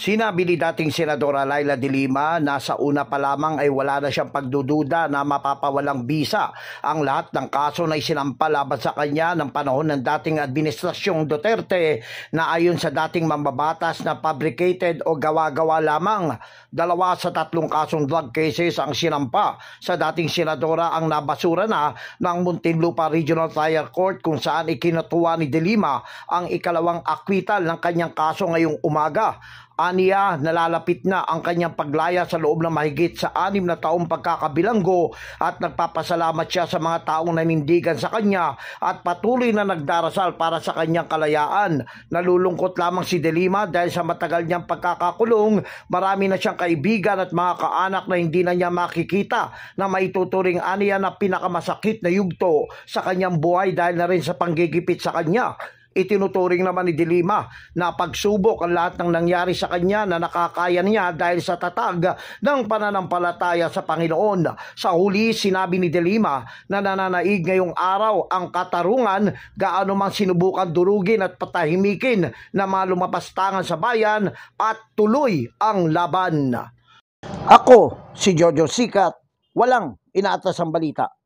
Sinabi ni dating Senadora Leila de Lima na sa una pa lamang ay wala na siyang pagdududa na mapapawalang bisa ang lahat ng kaso na isinampa laban sa kanya ng panahon ng dating Administrasyong Duterte na ayon sa dating mambabatas na fabricated o gawa-gawa lamang. 2 sa 3 kasong drug cases ang sinampa sa dating senadora ang nabasura na ng Muntinlupa Regional Trial Court kung saan ikinutuwa ni de Lima ang ikalawang acquittal ng kanyang kaso ngayong umaga. Aniya, nalalapit na ang kanyang paglaya sa loob ng mahigit sa 6 na taong pagkakabilanggo at nagpapasalamat siya sa mga taong nanindigan sa kanya at patuloy na nagdarasal para sa kanyang kalayaan. Nalulungkot lamang si de Lima dahil sa matagal niyang pagkakakulong, marami na siyang kaibigan at mga kaanak na hindi na niya makikita na maituturing aniya na pinakamasakit na yugto sa kanyang buhay dahil na rin sa panggigipit sa kanya. Itinuturing naman ni de Lima na pagsubok ang lahat ng nangyari sa kanya na nakakaya niya dahil sa tatag ng pananampalataya sa Panginoon. Sa huli, sinabi ni de Lima na nananaig ngayong araw ang katarungan gaano mang sinubukan durugin at patahimikin na mga lumapastangan sa bayan at tuloy ang laban. Ako, si Jojo Sikat, walang inaatas ang balita.